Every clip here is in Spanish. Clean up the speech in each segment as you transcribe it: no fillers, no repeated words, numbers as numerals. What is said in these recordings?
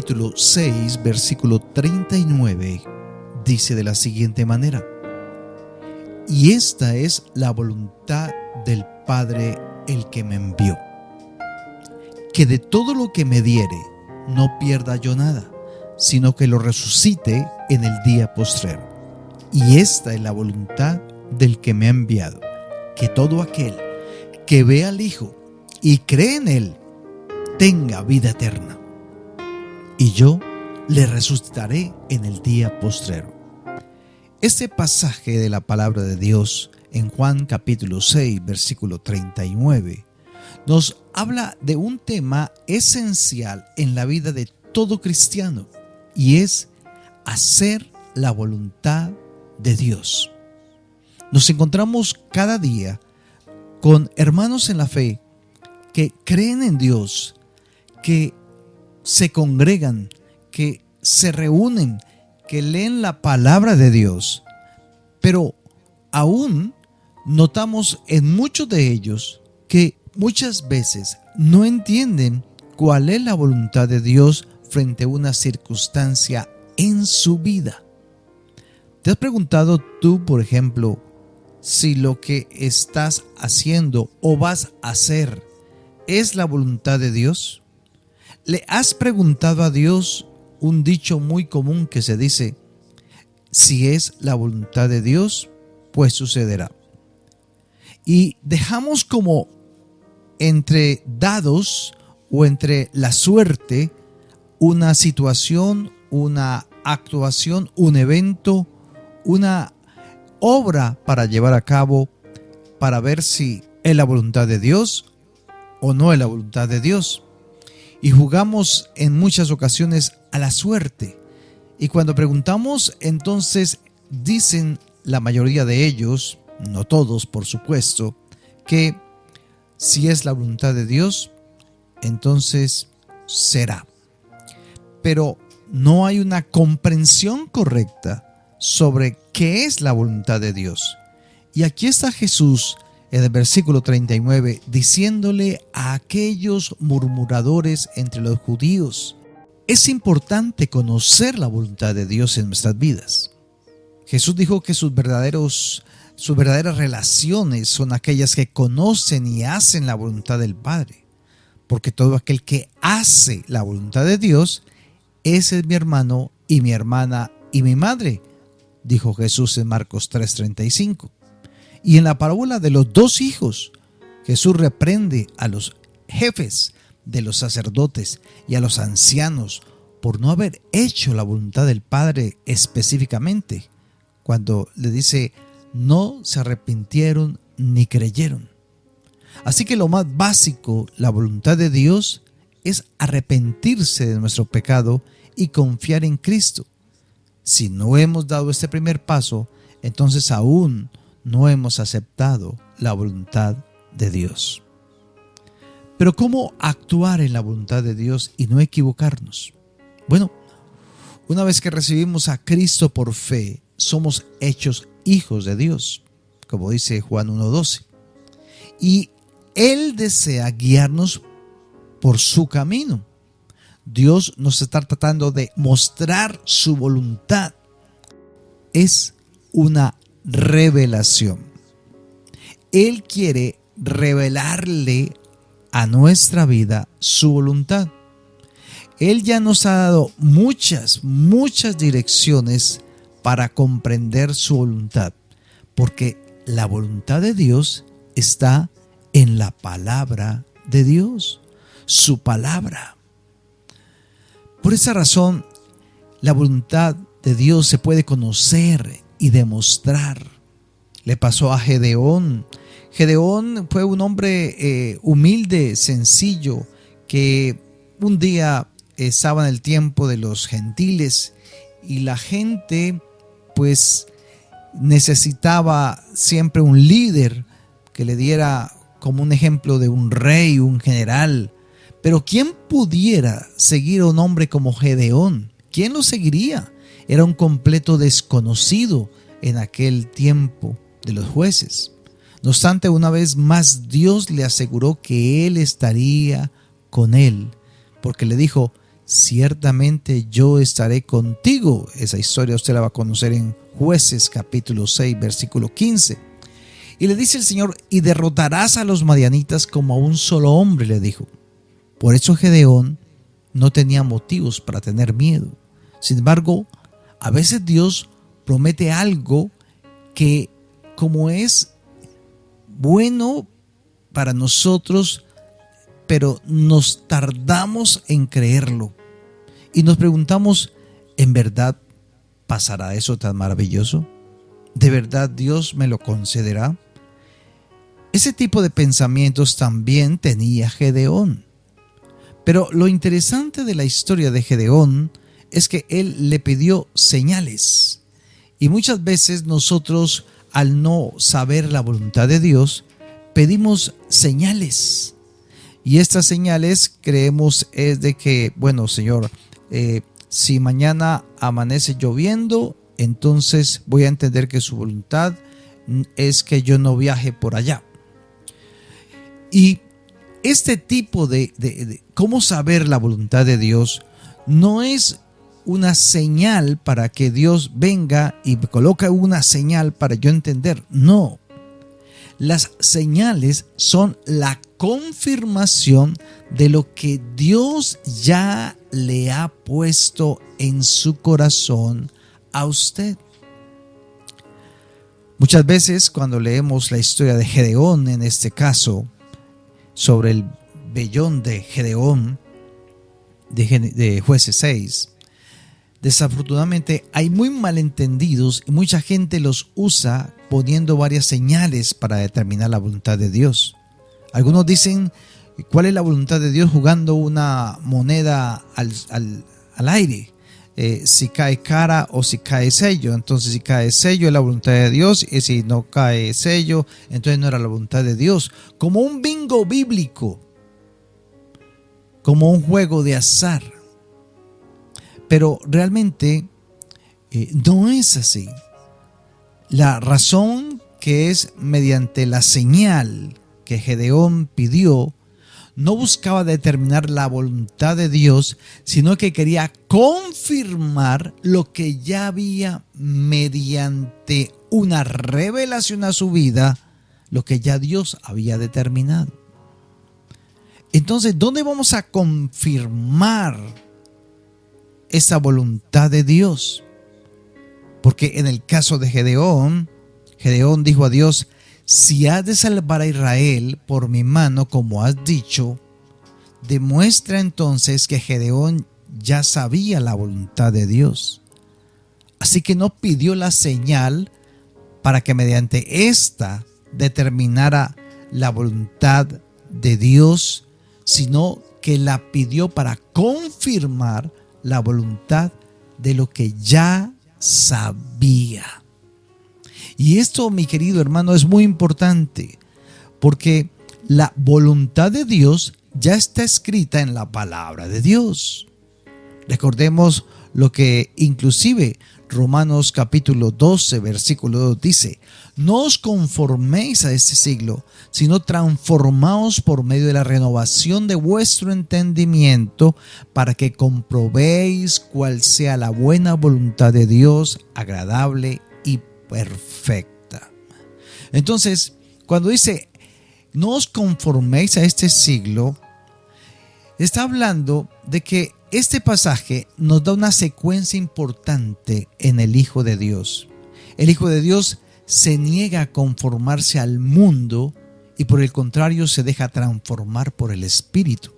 capítulo 6, versículo 39, dice de la siguiente manera: y esta es la voluntad del Padre el que me envió, que de todo lo que me diere no pierda yo nada, sino que lo resucite en el día postrero. Y esta es la voluntad del que me ha enviado, que todo aquel que ve al Hijo y cree en Él tenga vida eterna, y yo le resucitaré en el día postrero. Este pasaje de la palabra de Dios en Juan capítulo 6, versículo 39, nos habla de un tema esencial en la vida de todo cristiano, y es hacer la voluntad de Dios. Nos encontramos cada día con hermanos en la fe que creen en Dios, que se congregan, que se reúnen, que leen la palabra de Dios, pero aún notamos en muchos de ellos que muchas veces no entienden cuál es la voluntad de Dios frente a una circunstancia en su vida. ¿Te has preguntado tú, por ejemplo, si lo que estás haciendo o vas a hacer es la voluntad de Dios? ¿Le has preguntado a Dios un dicho muy común que se dice: si es la voluntad de Dios, pues sucederá? Y dejamos como entre dados o entre la suerte una situación, una actuación, un evento, una obra para llevar a cabo, para ver si es la voluntad de Dios o no es la voluntad de Dios. Y jugamos en muchas ocasiones a la suerte. Y cuando preguntamos, entonces dicen la mayoría de ellos, no todos por supuesto, que si es la voluntad de Dios, entonces será. Pero no hay una comprensión correcta sobre qué es la voluntad de Dios. Y aquí está Jesús en el versículo 39 diciéndole a aquellos murmuradores entre los judíos: es importante conocer la voluntad de Dios en nuestras vidas. Jesús dijo que sus verdaderas relaciones son aquellas que conocen y hacen la voluntad del Padre, porque todo aquel que hace la voluntad de Dios, ese es mi hermano y mi hermana y mi madre, dijo Jesús en Marcos 3:35. Y en la parábola de los dos hijos, Jesús reprende a los jefes de los sacerdotes y a los ancianos por no haber hecho la voluntad del Padre específicamente, cuando le dice: no se arrepintieron ni creyeron. Así que lo más básico, la voluntad de Dios, es arrepentirse de nuestro pecado y confiar en Cristo. Si no hemos dado este primer paso, entonces aún no hemos aceptado la voluntad de Dios. Pero ¿cómo actuar en la voluntad de Dios y no equivocarnos? Bueno, una vez que recibimos a Cristo por fe, somos hechos hijos de Dios, como dice Juan 1:12. Y Él desea guiarnos por su camino. Dios nos está tratando de mostrar su voluntad. Es una revelación. Él quiere revelarle a nuestra vida su voluntad. Él ya nos ha dado muchas direcciones para comprender su voluntad, porque la voluntad de Dios está en la palabra de Dios, su palabra. Por esa razón, la voluntad de Dios se puede conocer y demostrar. Le pasó a Gedeón. Gedeón fue un hombre humilde, sencillo, que un día estaba en el tiempo de los gentiles y la gente pues necesitaba siempre un líder que le diera como un ejemplo de un rey, un general. Pero ¿quién pudiera seguir a un hombre como Gedeón? ¿Quién lo seguiría? Era un completo desconocido en aquel tiempo de los jueces. No obstante, una vez más Dios le aseguró que Él estaría con él, porque le dijo: ciertamente yo estaré contigo. Esa historia usted la va a conocer en Jueces capítulo 6, versículo 15. Y le dice el Señor: y derrotarás a los madianitas como a un solo hombre, le dijo. Por eso Gedeón no tenía motivos para tener miedo. Sin embargo, a veces Dios promete algo que, como es bueno para nosotros, pero nos tardamos en creerlo. Y nos preguntamos, ¿en verdad pasará eso tan maravilloso? ¿De verdad Dios me lo concederá? Ese tipo de pensamientos también tenía Gedeón. Pero lo interesante de la historia de Gedeón es que él le pidió señales. Y muchas veces nosotros, al no saber la voluntad de Dios, pedimos señales. Y estas señales creemos es de que, bueno, Señor, si mañana amanece lloviendo, entonces voy a entender que su voluntad es que yo no viaje por allá. Y este tipo de cómo saber la voluntad de Dios no es una señal para que Dios venga y me coloque una señal para yo entender. No. Las señales son la confirmación de lo que Dios ya le ha puesto en su corazón a usted. Muchas veces cuando leemos la historia de Gedeón, en este caso, sobre el vellón de Gedeón de Jueces 6, desafortunadamente hay muy malentendidos y mucha gente los usa poniendo varias señales para determinar la voluntad de Dios. Algunos dicen, ¿cuál es la voluntad de Dios? Jugando una moneda al aire. Si cae cara o si cae sello. Entonces, si cae sello es la voluntad de Dios, y si no cae sello, entonces no era la voluntad de Dios. Como un bingo bíblico, como un juego de azar. Pero realmente no es así. La razón que es mediante la señal que Gedeón pidió, no buscaba determinar la voluntad de Dios, sino que quería confirmar lo que ya había mediante una revelación a su vida, lo que ya Dios había determinado. Entonces, ¿dónde vamos a confirmar esa voluntad de Dios? Porque en el caso de Gedeón, Gedeón dijo a Dios: si has de salvar a Israel por mi mano, como has dicho, demuestra entonces que Gedeón ya sabía la voluntad de Dios. Así que no pidió la señal para que mediante esta determinara la voluntad de Dios, sino que la pidió para confirmar la voluntad de lo que ya sabía. Y esto, mi querido hermano, es muy importante, porque la voluntad de Dios ya está escrita en la palabra de Dios. Recordemos lo que inclusive Romanos capítulo 12, versículo 2 dice: no os conforméis a este siglo, sino transformaos por medio de la renovación de vuestro entendimiento, para que comprobéis cuál sea la buena voluntad de Dios, agradable y perfecta. Entonces, cuando dice no os conforméis a este siglo, está hablando de que este pasaje nos da una secuencia importante en el Hijo de Dios. El Hijo de Dios se niega a conformarse al mundo y por el contrario se deja transformar por el Espíritu.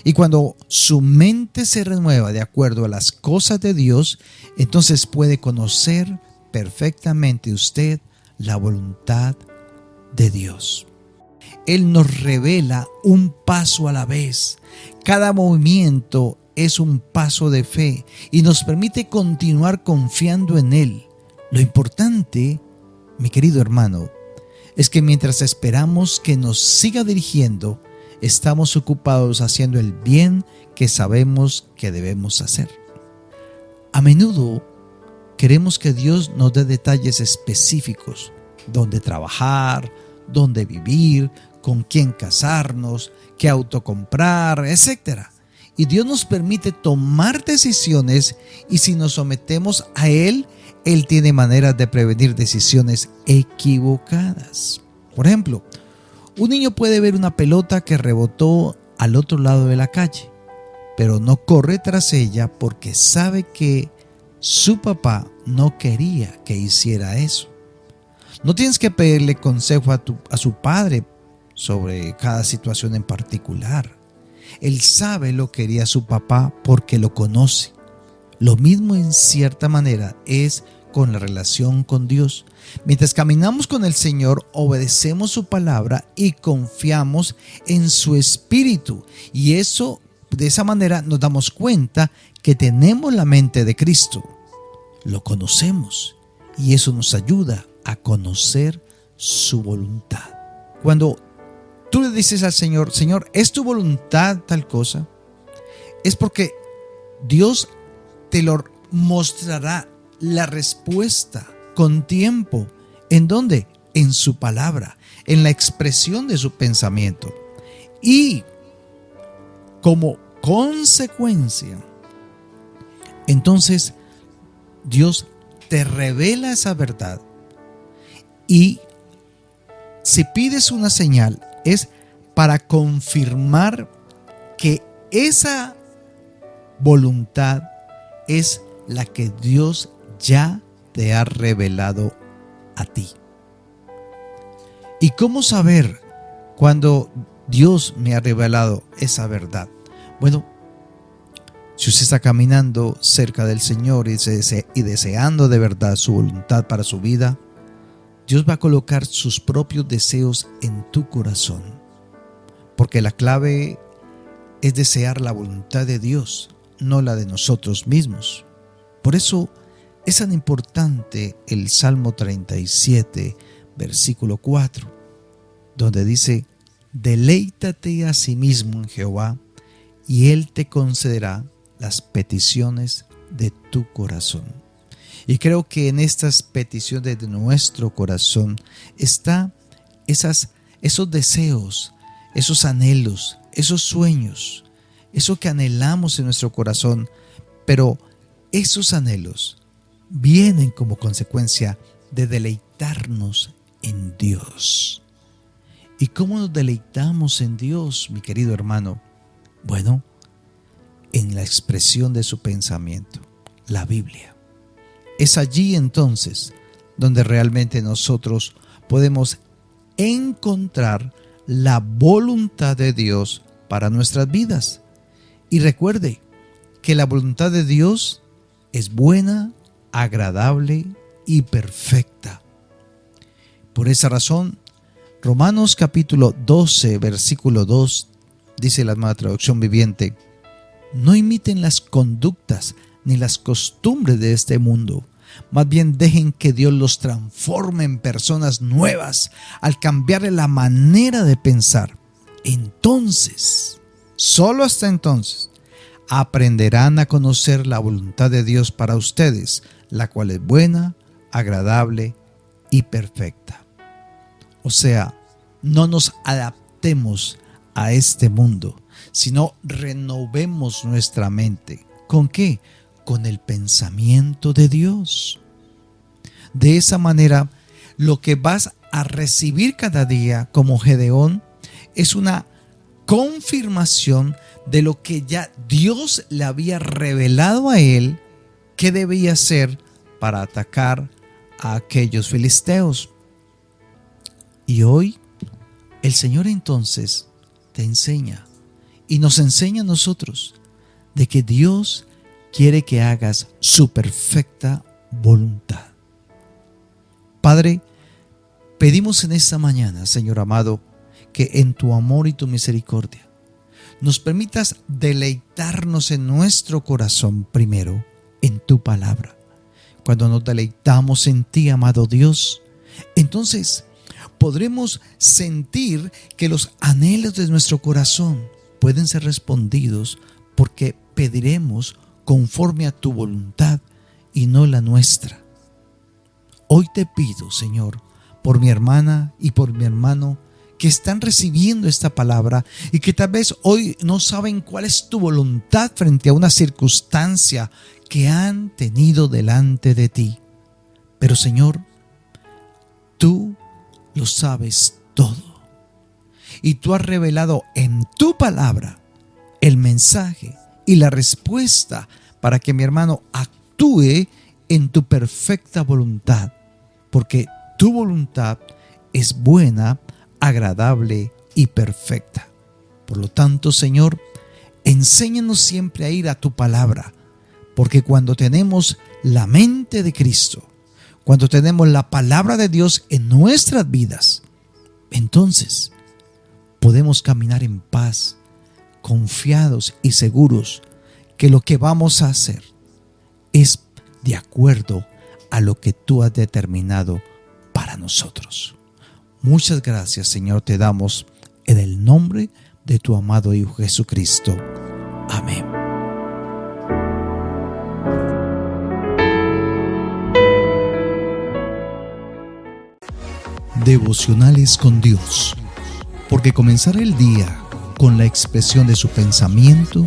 Y cuando su mente se renueva de acuerdo a las cosas de Dios, entonces puede conocer perfectamente usted la voluntad de Dios. Él nos revela un paso a la vez. Cada movimiento es un paso de fe y nos permite continuar confiando en Él. Lo importante, mi querido hermano, es que mientras esperamos que nos siga dirigiendo, estamos ocupados haciendo el bien que sabemos que debemos hacer. A menudo queremos que Dios nos dé detalles específicos: dónde trabajar, dónde vivir, con quién casarnos, qué auto comprar, etc. Y Dios nos permite tomar decisiones, y si nos sometemos a Él, Él tiene maneras de prevenir decisiones equivocadas. Por ejemplo, un niño puede ver una pelota que rebotó al otro lado de la calle, pero no corre tras ella porque sabe que su papá no quería que hiciera eso. No tienes que pedirle consejo a su padre sobre cada situación en particular. Él sabe lo que quería su papá porque lo conoce. Lo mismo en cierta manera es con la relación con Dios. Mientras caminamos con el Señor, obedecemos su palabra y confiamos en su Espíritu. Y de esa manera nos damos cuenta que tenemos la mente de Cristo. Lo conocemos y eso nos ayuda a conocer su voluntad. Cuando tú le dices al Señor, Señor, ¿es tu voluntad tal cosa? Es porque Dios te lo mostrará la respuesta con tiempo. ¿En dónde? En su palabra, en la expresión de su pensamiento. Y como consecuencia, entonces Dios te revela esa verdad. Y si pides una señal, es para confirmar que esa voluntad es la que Dios ya te ha revelado a ti. ¿Y cómo saber cuando Dios me ha revelado esa verdad? Bueno, si usted está caminando cerca del Señor y deseando de verdad su voluntad para su vida, Dios va a colocar sus propios deseos en tu corazón. Porque la clave es desear la voluntad de Dios, no la de nosotros mismos. Por eso es tan importante el Salmo 37, versículo 4, donde dice: deleítate a sí mismo en Jehová, y Él te concederá las peticiones de tu corazón. Y creo que en estas peticiones de nuestro corazón está esos deseos, esos anhelos, esos sueños, eso que anhelamos en nuestro corazón, pero esos anhelos vienen como consecuencia de deleitarnos en Dios. ¿Y cómo nos deleitamos en Dios, mi querido hermano? Bueno, en la expresión de su pensamiento, la Biblia. Es allí entonces donde realmente nosotros podemos encontrar la voluntad de Dios para nuestras vidas. Y recuerde que la voluntad de Dios es buena, agradable y perfecta. Por esa razón, Romanos capítulo 12, versículo 2, dice la Nueva Traducción Viviente: no imiten las conductas ni las costumbres de este mundo, más bien dejen que Dios los transforme en personas nuevas al cambiarle la manera de pensar. Entonces, solo hasta entonces, aprenderán a conocer la voluntad de Dios para ustedes, la cual es buena, agradable y perfecta. O sea, no nos adaptemos a este mundo, sino renovemos nuestra mente. ¿Con qué? Con el pensamiento de Dios. De esa manera, lo que vas a recibir cada día como Gedeón es una confirmación de lo que ya Dios le había revelado a él que debía hacer para atacar a aquellos filisteos. Y hoy el Señor entonces te enseña y nos enseña a nosotros de que Dios quiere que hagas su perfecta voluntad. Padre, pedimos en esta mañana, Señor amado, que en tu amor y tu misericordia nos permitas deleitarnos en nuestro corazón primero en tu palabra. Cuando nos deleitamos en ti, amado Dios, entonces podremos sentir que los anhelos de nuestro corazón pueden ser respondidos porque pediremos conforme a tu voluntad y no la nuestra. Hoy te pido, Señor, por mi hermana y por mi hermano que están recibiendo esta palabra y que tal vez hoy no saben cuál es tu voluntad frente a una circunstancia que han tenido delante de ti. Pero Señor, tú lo sabes todo. Y tú has revelado en tu palabra el mensaje y la respuesta para que mi hermano actúe en tu perfecta voluntad. Porque tu voluntad es buena, agradable y perfecta. Por lo tanto, Señor, enséñanos siempre a ir a tu palabra. Porque cuando tenemos la mente de Cristo, cuando tenemos la palabra de Dios en nuestras vidas, entonces podemos caminar en paz, confiados y seguros que lo que vamos a hacer es de acuerdo a lo que tú has determinado para nosotros. Muchas gracias, Señor, te damos en el nombre de tu amado Hijo Jesucristo. Amén. Devocionales con Dios, porque comenzar el día con la expresión de su pensamiento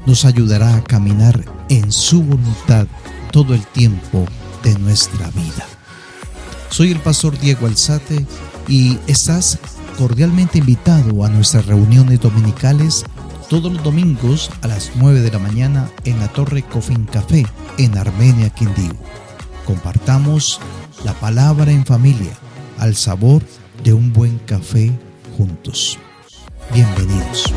nos ayudará a caminar en su voluntad todo el tiempo de nuestra vida. Soy el pastor Diego Alzate y estás cordialmente invitado a nuestras reuniones dominicales todos los domingos a las 9 de la mañana en la Torre Cofin Café en Armenia, Quindío. Compartamos la palabra en familia al sabor de un buen café juntos. Bienvenidos.